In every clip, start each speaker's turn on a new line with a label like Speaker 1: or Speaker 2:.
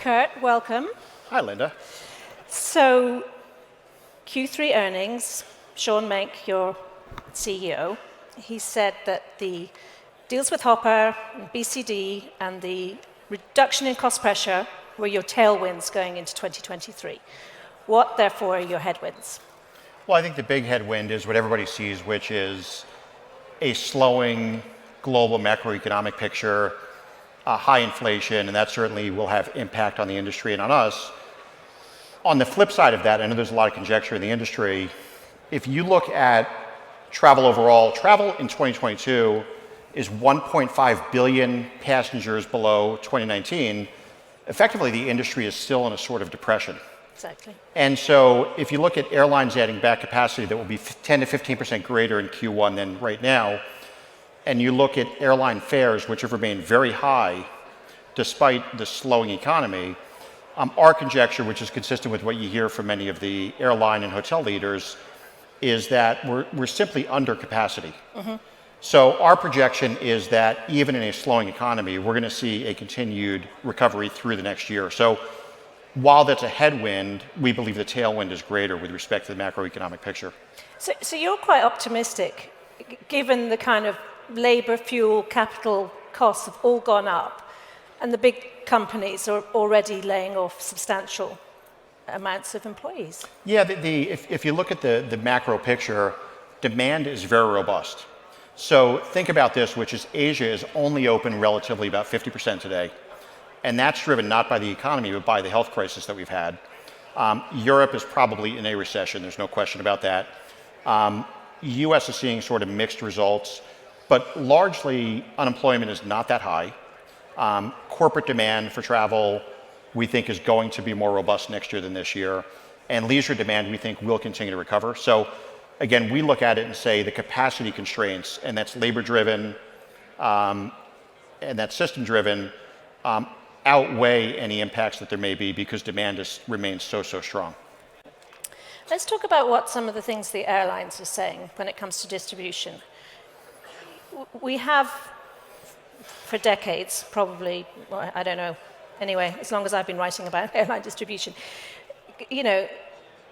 Speaker 1: Ekert, welcome.
Speaker 2: Hi, Linda.
Speaker 1: So, Q3 earnings, Sean Menck, your CEO, he said that the deals with Hopper, and BCD, and the reduction in cost pressure were your tailwinds going into 2023. What, therefore, are your headwinds?
Speaker 2: Well, I think the big headwind is what everybody sees, which is a slowing global macroeconomic picture, high inflation, and that certainly will have impact on the industry and on us. On the flip side of that, I know there's a lot of conjecture in the industry. If you look at travel overall, travel in 2022 is 1.5 billion passengers below 2019. Effectively, the industry is still in a sort of depression.
Speaker 1: Exactly.
Speaker 2: And so if you look at airlines adding back capacity that will be 10 to 15% greater in Q1 than right now, and you look at airline fares, which have remained very high despite the slowing economy, our conjecture, which is consistent with what you hear from many of the airline and hotel leaders, is that we're simply under capacity. Mm-hmm. So our projection is that even in a slowing economy, we're going to see a continued recovery through the next year. So while that's a headwind, we believe the tailwind is greater with respect to the macroeconomic picture.
Speaker 1: So you're quite optimistic, given the kind of labor, fuel, capital costs have all gone up, and the big companies are already laying off substantial amounts of employees.
Speaker 2: Yeah, if you look at the macro picture, demand is very robust. So think about this, which is Asia is only open relatively about 50% today. And that's driven not by the economy, but by the health crisis that we've had. Europe is probably in a recession, there's no question about that. US is seeing sort of mixed results, but largely unemployment is not that high. Corporate demand for travel, we think, is going to be more robust next year than this year. And leisure demand, we think, will continue to recover. So again, we look at it and say the capacity constraints, and that's labor-driven and that's system-driven, outweigh any impacts that there may be because demand remains so strong.
Speaker 1: Let's talk about what some of the things the airlines are saying when it comes to distribution. We have, for decades, probably, well, I don't know, anyway, as long as I've been writing about airline distribution, you know,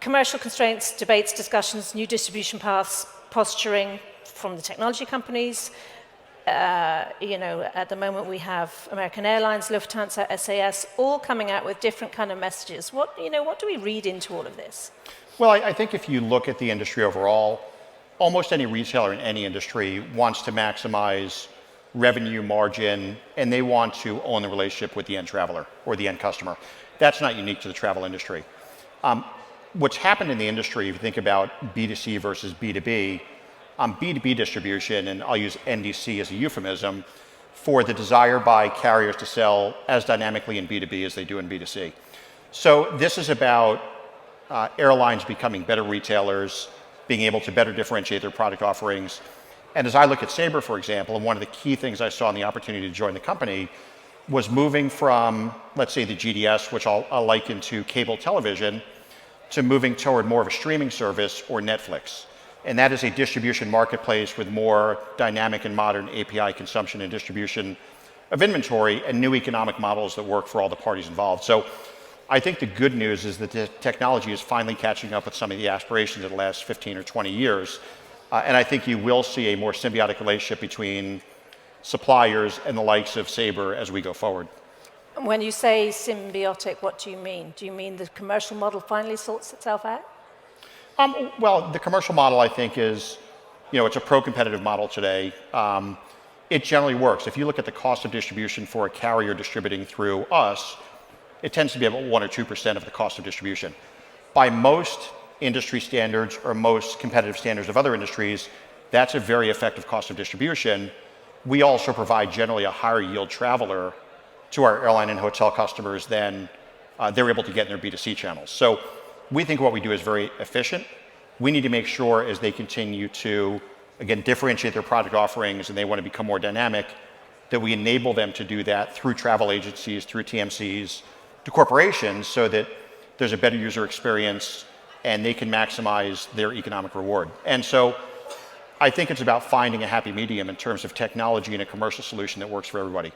Speaker 1: commercial constraints, debates, discussions, new distribution paths, posturing from the technology companies. You know, at the moment we have American Airlines, Lufthansa, SAS, all coming out with different kind of messages. What do we read into all of this?
Speaker 2: Well, I think if you look at the industry overall, almost any retailer in any industry wants to maximize revenue margin, and they want to own the relationship with the end traveler or the end customer. That's not unique to the travel industry. What's happened in the industry, if you think about B2C versus B2B, B2B distribution, and I'll use NDC as a euphemism, for the desire by carriers to sell as dynamically in B2B as they do in B2C. So this is about airlines becoming better retailers, being able to better differentiate their product offerings. And as I look at Sabre, for example, and one of the key things I saw in the opportunity to join the company was moving from, let's say, the GDS, which I'll liken to cable television, to moving toward more of a streaming service or Netflix. And that is a distribution marketplace with more dynamic and modern API consumption and distribution of inventory and new economic models that work for all the parties involved. So I think the good news is that the technology is finally catching up with some of the aspirations of the last 15 or 20 years. And I think you will see a more symbiotic relationship between suppliers and the likes of Sabre as we go forward.
Speaker 1: When you say symbiotic, what do you mean? Do you mean the commercial model finally sorts itself out?
Speaker 2: Well, the commercial model, I think, is, it's a pro-competitive model today. It generally works. If you look at the cost of distribution for a carrier distributing through us, it tends to be about 1 or 2% of the cost of distribution. By most industry standards or most competitive standards of other industries, that's a very effective cost of distribution. We also provide generally a higher yield traveler to our airline and hotel customers than they're able to get in their B2C channels. So we think what we do is very efficient. We need to make sure as they continue to, again, differentiate their product offerings and they want to become more dynamic, that we enable them to do that through travel agencies, through TMCs, to corporations, so that there's a better user experience and they can maximize their economic reward. And so I think it's about finding a happy medium in terms of technology and a commercial solution that works for everybody.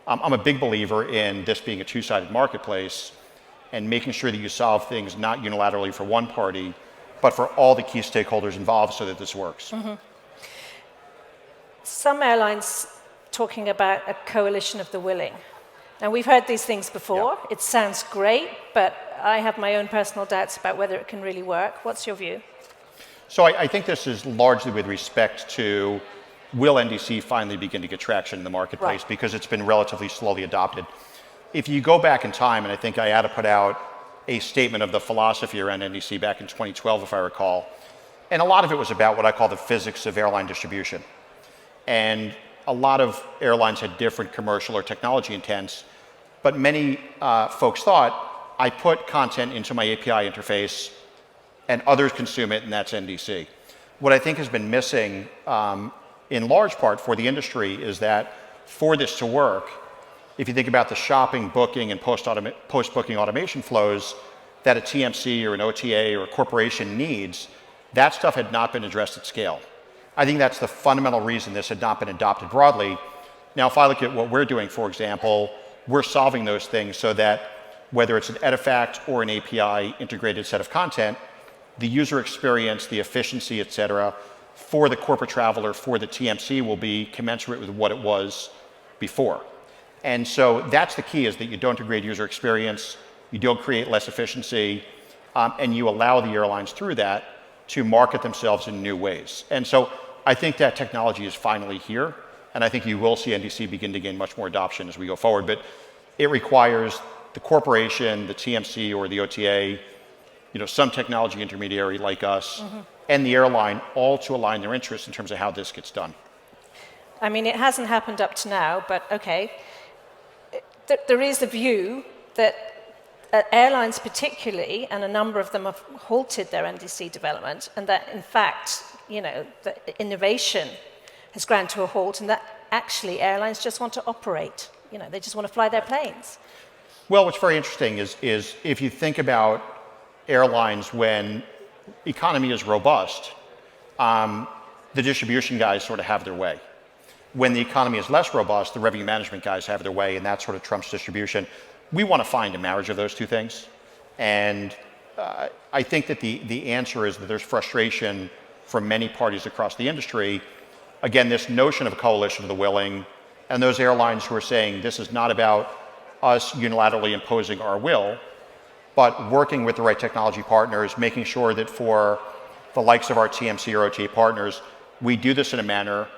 Speaker 2: I'm a big believer in this being a two-sided marketplace and making sure that you solve things not unilaterally for one party, but for all the key stakeholders involved so that this works.
Speaker 1: Mm-hmm. Some airlines talking about a coalition of the willing. Now, we've heard these things before. Yeah. It sounds great, but I have my own personal doubts about whether it can really work. What's your view?
Speaker 2: So I think this is largely with respect to, will NDC finally begin to get traction in the marketplace, right, because it's been relatively slowly adopted. If you go back in time, and I think IATA put out a statement of the philosophy around NDC back in 2012, if I recall, and a lot of it was about what I call the physics of airline distribution. And a lot of airlines had different commercial or technology intents, but many folks thought, I put content into my API interface and others consume it, and that's NDC. What I think has been missing in large part for the industry is that for this to work, if you think about the shopping, booking, and post-booking automation flows that a TMC or an OTA or a corporation needs, that stuff had not been addressed at scale. I think that's the fundamental reason this had not been adopted broadly. Now, if I look at what we're doing, for example, we're solving those things so that whether it's an Edifact or an API integrated set of content, the user experience, the efficiency, et cetera, for the corporate traveler, for the TMC will be commensurate with what it was before. And so that's the key, is that you don't degrade user experience, you don't create less efficiency, and you allow the airlines through that to market themselves in new ways. And so I think that technology is finally here, and I think you will see NDC begin to gain much more adoption as we go forward. But it requires the corporation, the TMC or the OTA, some technology intermediary like us, mm-hmm, and the airline all to align their interests in terms of how this gets done.
Speaker 1: I mean, it hasn't happened up to now, but okay. There is a view that airlines particularly, and a number of them have halted their NDC development, and that in fact, the innovation has ground to a halt, and that actually airlines just want to operate. They just want to fly their planes.
Speaker 2: Well, what's very interesting is if you think about airlines when economy is robust, the distribution guys sort of have their way. When the economy is less robust, the revenue management guys have their way, and that sort of trumps distribution. We want to find a marriage of those two things. And I think that the answer is that there's frustration from many parties across the industry. Again, this notion of a coalition of the willing, and those airlines who are saying this is not about us unilaterally imposing our will, but working with the right technology partners, making sure that for the likes of our TMC or OTA partners, we do this in a manner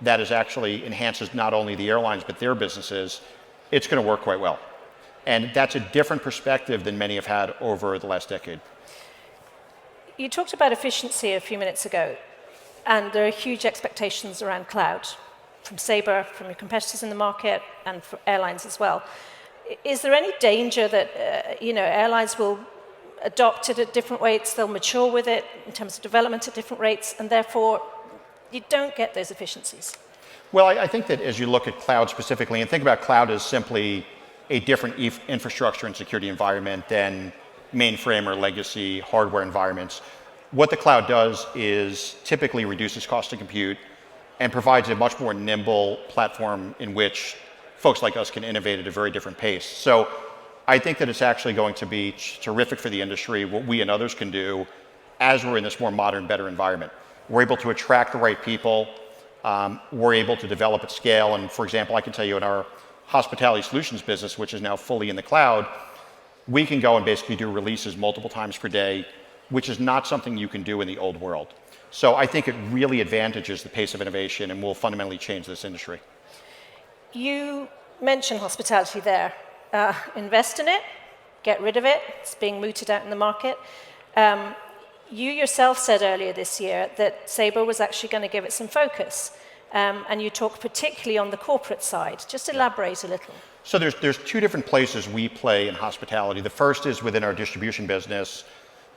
Speaker 2: that is actually enhances not only the airlines, but their businesses. It's going to work quite well. And that's a different perspective than many have had over the last decade.
Speaker 1: You talked about efficiency a few minutes ago, and there are huge expectations around cloud from Sabre, from your competitors in the market, and for airlines as well. Is there any danger that airlines will adopt it at different rates, they'll mature with it in terms of development at different rates, and therefore you don't get those efficiencies?
Speaker 2: Well, I think that as you look at cloud specifically, and think about cloud as simply a different infrastructure and security environment than mainframe or legacy hardware environments, what the cloud does is typically reduces cost to compute and provides a much more nimble platform in which folks like us can innovate at a very different pace. So I think that it's actually going to be terrific for the industry, what we and others can do as we're in this more modern, better environment. We're able to attract the right people. We're able to develop at scale. And for example, I can tell you in our hospitality solutions business, which is now fully in the cloud, we can go and basically do releases multiple times per day, which is not something you can do in the old world. So I think it really advantages the pace of innovation and will fundamentally change this industry.
Speaker 1: You mentioned hospitality there. Invest in it, get rid of it. It's being mooted out in the market. You yourself said earlier this year that Sabre was actually going to give it some focus. And you talked particularly on the corporate side. Just elaborate a little.
Speaker 2: So there's two different places we play in hospitality. The first is within our distribution business,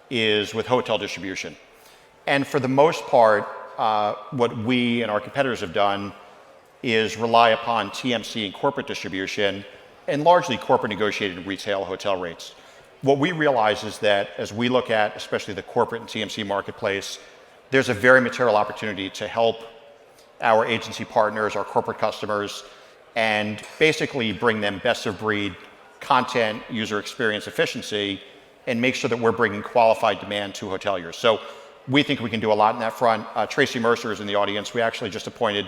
Speaker 2: is with hotel distribution. And for the most part, what we and our competitors have done is rely upon TMC and corporate distribution, and largely corporate negotiated retail hotel rates. What we realize is that as we look at especially the corporate and TMC marketplace, there's a very material opportunity to help our agency partners, our corporate customers, and basically bring them best of breed content, user experience, efficiency, and make sure that we're bringing qualified demand to hoteliers. So we think we can do a lot in that front. Tracy Mercer is in the audience. We actually just appointed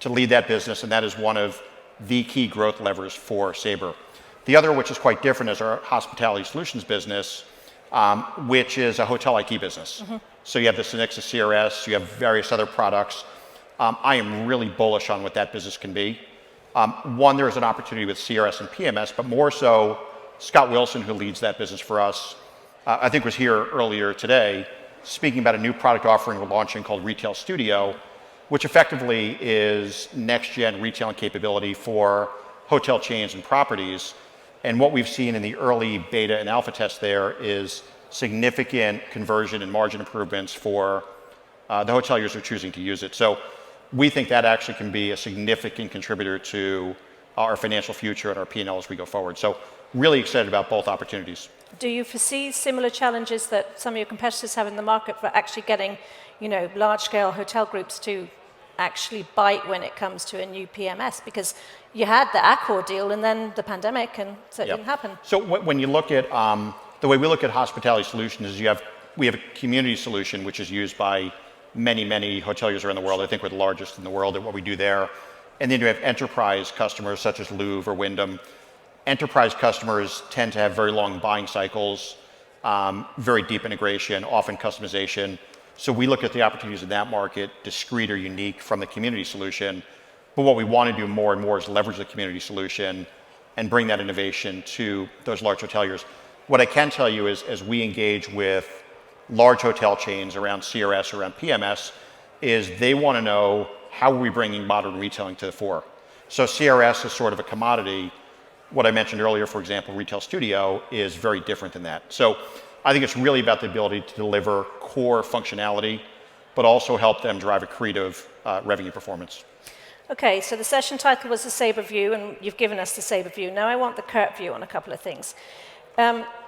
Speaker 2: to lead that business, and that is one of the key growth levers for Sabre. The other, which is quite different, is our hospitality solutions business, which is a hotel IT business. So you have the Synixa CRS, you have various other products. I am really bullish on what that business can be. One, there's an opportunity with CRS and PMS, but more so, Scott Wilson, who leads that business for us, I think was here earlier today, speaking about a new product offering we're launching called Retail Studio, which effectively is next-gen retailing capability for hotel chains and properties. And what we've seen in the early beta and alpha test there is significant conversion and margin improvements for the hoteliers who are choosing to use it. So we think that actually can be a significant contributor to our financial future and our P&L as we go forward. So really excited about both opportunities.
Speaker 1: Do you foresee similar challenges that some of your competitors have in the market for actually getting, large-scale hotel groups to actually bite when it comes to a new PMS? Because you had the Accor deal and then the pandemic, and so it didn't happen.
Speaker 2: So when you look at the way we look at hospitality solutions is we have a community solution which is used by many, many hoteliers around the world. I think we're the largest in the world at what we do there. And then you have enterprise customers such as Louvre or Wyndham. Enterprise customers tend to have very long buying cycles, very deep integration, often customization. So we look at the opportunities in that market, discrete or unique from the community solution. But what we want to do more and more is leverage the community solution and bring that innovation to those large hoteliers. What I can tell you is as we engage with large hotel chains around CRS, around PMS, is they want to know how are we bringing modern retailing to the fore. So CRS is sort of a commodity. What I mentioned earlier, for example, Retail Studio is very different than that. So I think it's really about the ability to deliver core functionality, but also help them drive accretive revenue performance.
Speaker 1: Okay, so the session title was the Sabre View, and you've given us the Sabre View. Now I want the Ekert view on a couple of things.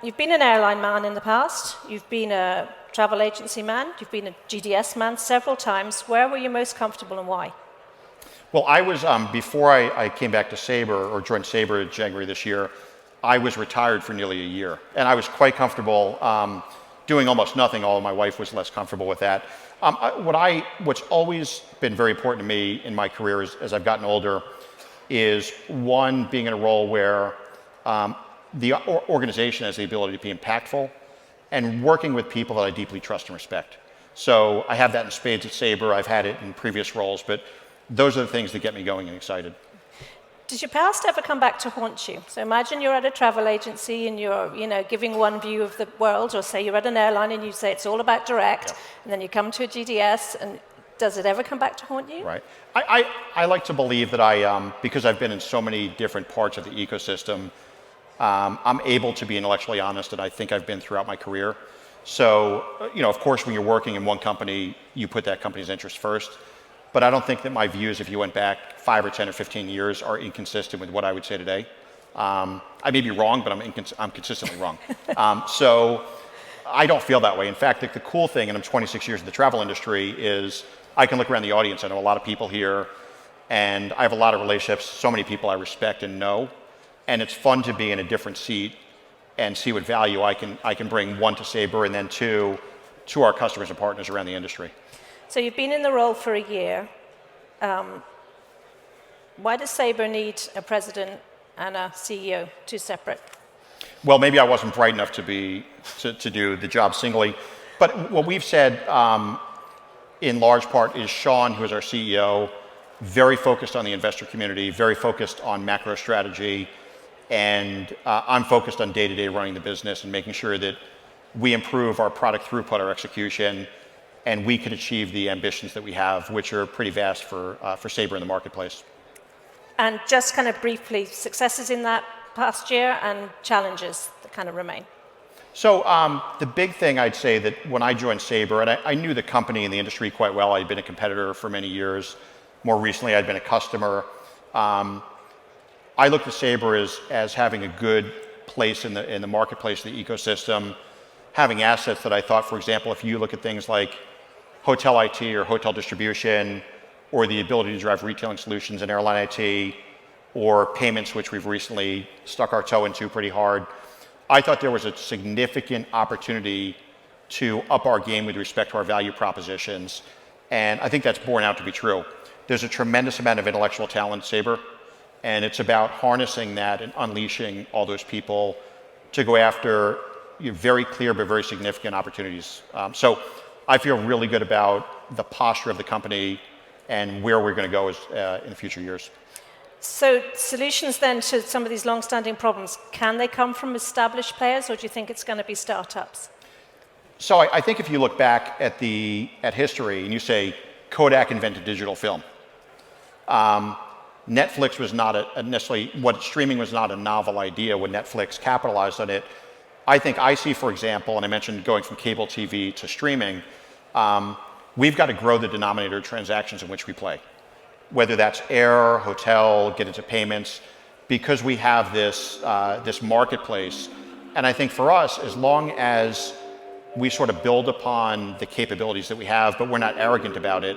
Speaker 1: You've been an airline man in the past. You've been a travel agency man. You've been a GDS man several times. Where were you most comfortable and why?
Speaker 2: Well, I was, before I came back to Sabre or joined Sabre in January this year, I was retired for nearly a year. And I was quite comfortable doing almost nothing, although my wife was less comfortable with that. What's always been very important to me in my career as I've gotten older is, one, being in a role where the organization has the ability to be impactful and working with people that I deeply trust and respect. So I have that in spades at Sabre. I've had it in previous roles, but those are the things that get me going and excited.
Speaker 1: Does your past ever come back to haunt you? So imagine you're at a travel agency and you're, giving one view of the world, or say you're at an airline and you say it's all about direct, and then you come to a GDS, and does it ever come back to haunt you?
Speaker 2: Right. I like to believe that because I've been in so many different parts of the ecosystem, I'm able to be intellectually honest, and I think I've been throughout my career. So, of course, when you're working in one company, you put that company's interest first. But I don't think that my views, if you went back 5 or 10 or 15 years, are inconsistent with what I would say today. I may be wrong, but I'm consistently wrong. So I don't feel that way. In fact, the cool thing, and I'm 26 years in the travel industry, is I can look around the audience. I know a lot of people here, and I have a lot of relationships, so many people I respect and know. And it's fun to be in a different seat and see what value I can bring, one, to Sabre, and then two, to our customers and partners around the industry.
Speaker 1: So you've been in the role for a year. Why does Sabre need a president and a CEO, two separate?
Speaker 2: Well, maybe I wasn't bright enough to do the job singly. But what we've said in large part is Sean, who is our CEO, very focused on the investor community, very focused on macro strategy, and I'm focused on day-to-day running the business and making sure that we improve our product throughput, our execution, and we can achieve the ambitions that we have, which are pretty vast for Sabre in the marketplace.
Speaker 1: And just kind of briefly, successes in that past year and challenges that kind of remain.
Speaker 2: So the big thing I'd say that when I joined Sabre, and I knew the company and the industry quite well. I'd been a competitor for many years. More recently, I'd been a customer. I looked at Sabre as having a good place in the marketplace, the ecosystem, having assets that I thought, for example, if you look at things like hotel IT or hotel distribution, or the ability to drive retailing solutions in airline IT, or payments, which we've recently stuck our toe into pretty hard. I thought there was a significant opportunity to up our game with respect to our value propositions, and I think that's borne out to be true. There's a tremendous amount of intellectual talent at Sabre, and it's about harnessing that and unleashing all those people to go after very clear but very significant opportunities. So I feel really good about the posture of the company and where we're going to go in the future years.
Speaker 1: So solutions then to some of these long-standing problems, can they come from established players, or do you think it's going to be startups?
Speaker 2: So I think if you look back at history and you say Kodak invented digital film, Netflix was not streaming was not a novel idea when Netflix capitalized on it. I think I see, for example, and I mentioned going from cable TV to streaming, we've got to grow the denominator of transactions in which we play, whether that's air, hotel, get into payments, because we have this marketplace. And I think for us, as long as we sort of build upon the capabilities that we have, but we're not arrogant about it,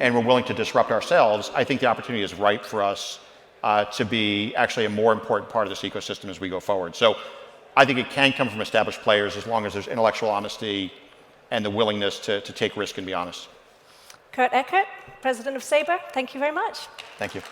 Speaker 2: and we're willing to disrupt ourselves, I think the opportunity is ripe for us to be actually a more important part of this ecosystem as we go forward. So I think it can come from established players as long as there's intellectual honesty and the willingness to take risk and be honest.
Speaker 1: Kurt Ekert, President of Sabre, thank you very much.
Speaker 2: Thank you.